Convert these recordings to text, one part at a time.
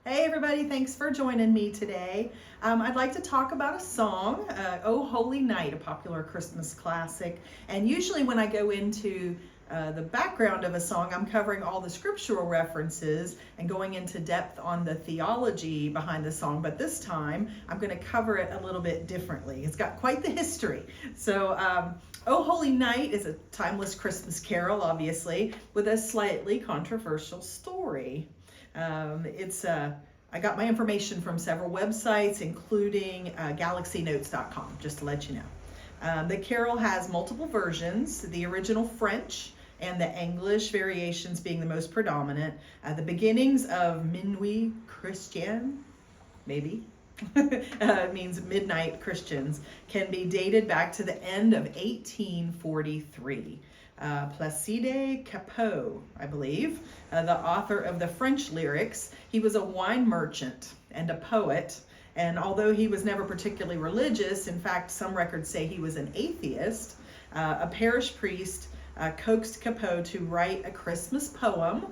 Hey everybody, thanks for joining me today. I'd like to talk about a song, Oh Holy Night, a popular Christmas classic. And usually when I go into the background of a song, I'm covering all the scriptural references and going into depth on the theology behind the song. But this time, I'm going to cover it a little bit differently. It's got quite the history. So, Oh Holy Night is a timeless Christmas carol, obviously, with a slightly controversial story. I got my information from several websites, including galaxynotes.com, just to let you know. The carol has multiple versions, the original French and the English variations being the most predominant. The beginnings of Minuit Christian, maybe, means midnight Christians, can be dated back to the end of 1843. Placide Cappeau, I believe, the author of the French lyrics. He was a wine merchant and a poet, and although he was never particularly religious, in fact, some records say he was an atheist, a parish priest coaxed Cappeau to write a Christmas poem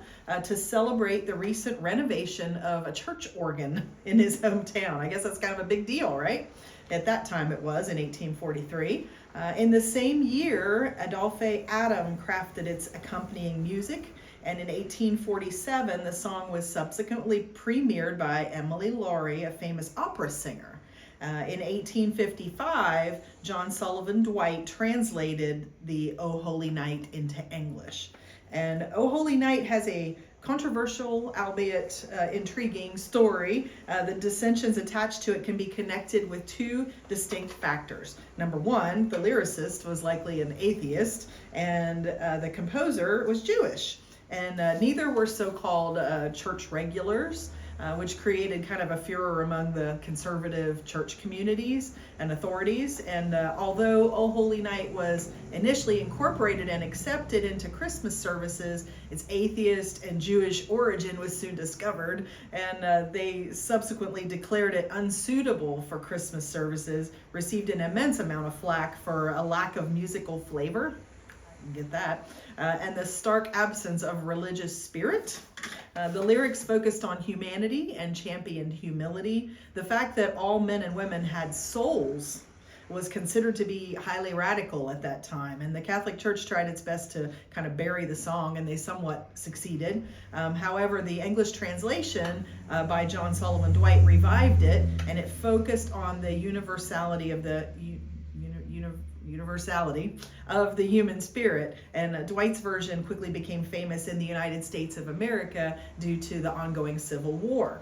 to celebrate the recent renovation of a church organ in his hometown. I guess that's kind of a big deal, right? At that time it was, in 1843. In the same year, Adolphe Adam crafted its accompanying music, and in 1847 the song was subsequently premiered by Emily Laurie, a famous opera singer. In 1855, John Sullivan Dwight translated the O Holy Night into English. And O Holy Night has a controversial, albeit intriguing story. The dissensions attached to it can be connected with two distinct factors. Number one, the lyricist was likely an atheist, and the composer was Jewish. And neither were so-called church regulars, which created kind of a furor among the conservative church communities and authorities. And although O Holy Night was initially incorporated and accepted into Christmas services, its atheist and Jewish origin was soon discovered, and they subsequently declared it unsuitable for Christmas services, received an immense amount of flack for a lack of musical flavor. Get that, and the stark absence of religious spirit. The lyrics focused on humanity and championed humility. The fact that all men and women had souls was considered to be highly radical at that time, and the Catholic Church tried its best to kind of bury the song, and they somewhat succeeded. However, the English translation by John Sullivan Dwight revived it, and it focused on the universality of the human spirit, and Dwight's version quickly became famous in the United States of America due to the ongoing Civil War.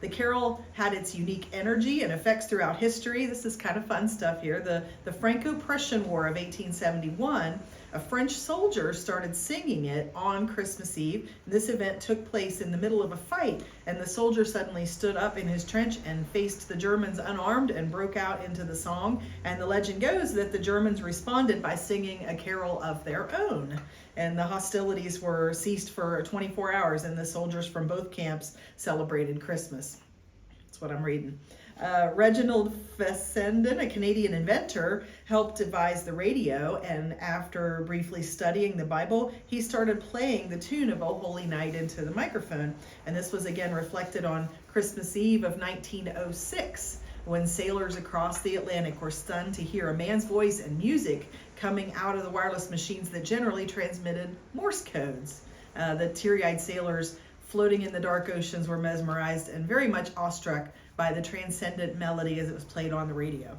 The carol had its unique energy and effects throughout history. This is kind of fun stuff here. The Franco-Prussian War of 1871, a French soldier started singing it on Christmas Eve. This event took place in the middle of a fight, and the soldier suddenly stood up in his trench and faced the Germans unarmed and broke out into the song. And the legend goes that the Germans responded by singing a carol of their own. And the hostilities were ceased for 24 hours, and the soldiers from both camps celebrated Christmas. That's what I'm reading. Reginald Fessenden, a Canadian inventor, helped devise the radio, and after briefly studying the Bible, he started playing the tune of O Holy Night into the microphone. And this was again reflected on Christmas Eve of 1906, when sailors across the Atlantic were stunned to hear a man's voice and music coming out of the wireless machines that generally transmitted Morse codes. The teary-eyed sailors floating in the dark oceans were mesmerized and very much awestruck by the transcendent melody as it was played on the radio.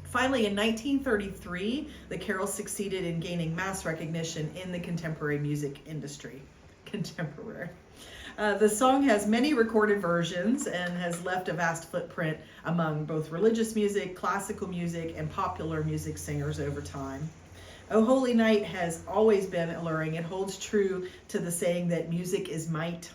Finally, in 1933, the carol succeeded in gaining mass recognition in the contemporary music industry. Contemporary. The song has many recorded versions and has left a vast footprint among both religious music, classical music, and popular music singers over time. O Holy Night has always been alluring. It holds true to the saying that music is might.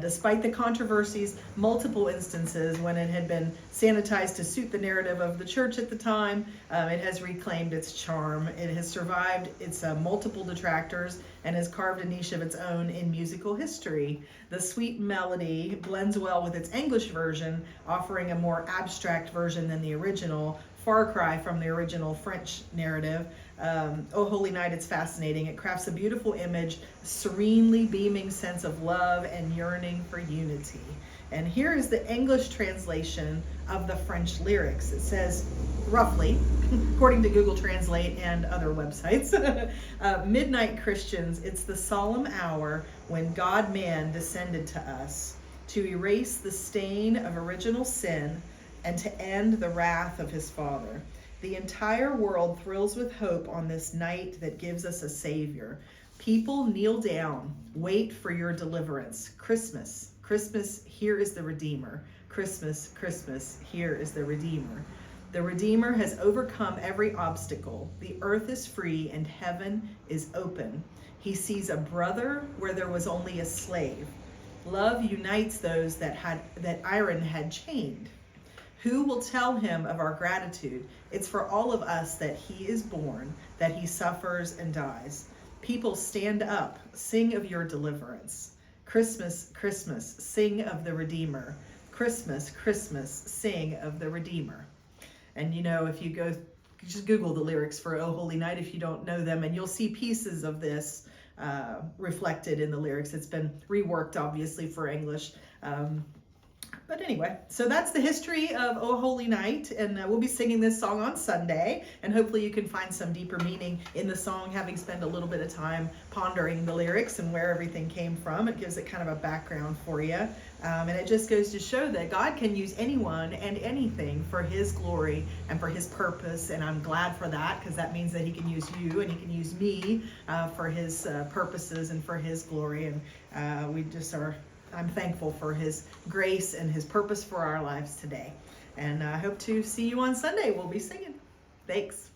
Despite the controversies, multiple instances when it had been sanitized to suit the narrative of the church at the time, it has reclaimed its charm. It has survived its multiple detractors and has carved a niche of its own in musical history. The sweet melody blends well with its English version, offering a more abstract version than the original, far cry from the original French narrative. Oh Holy Night, it's fascinating. It crafts a beautiful image, serenely beaming sense of love and yearning for unity. And here is the English translation of the French lyrics. It says, roughly, according to Google Translate and other websites, midnight Christians, it's the solemn hour when God-man descended to us to erase the stain of original sin and to end the wrath of his Father. The entire world thrills with hope on this night that gives us a Savior. People kneel down, wait for your deliverance. Christmas, Christmas, here is the Redeemer. Christmas, Christmas, here is the Redeemer. The Redeemer has overcome every obstacle. The earth is free and heaven is open. He sees a brother where there was only a slave. Love unites those that iron had chained. Who will tell him of our gratitude? It's for all of us that he is born, that he suffers and dies. People, stand up, sing of your deliverance. Christmas, Christmas, sing of the Redeemer. Christmas, Christmas, sing of the Redeemer. And if you go, just Google the lyrics for Oh Holy Night if you don't know them, and you'll see pieces of this reflected in the lyrics. It's been reworked, obviously, for English. But anyway, so that's the history of Oh Holy Night, and we'll be singing this song on Sunday, and hopefully you can find some deeper meaning in the song, having spent a little bit of time pondering the lyrics and where everything came from. It gives it kind of a background for you, and it just goes to show that God can use anyone and anything for his glory and for his purpose, and I'm glad for that, because that means that he can use you and he can use me for his purposes and for his glory, and we just are... I'm thankful for his grace and his purpose for our lives today. And I hope to see you on Sunday. We'll be singing. Thanks.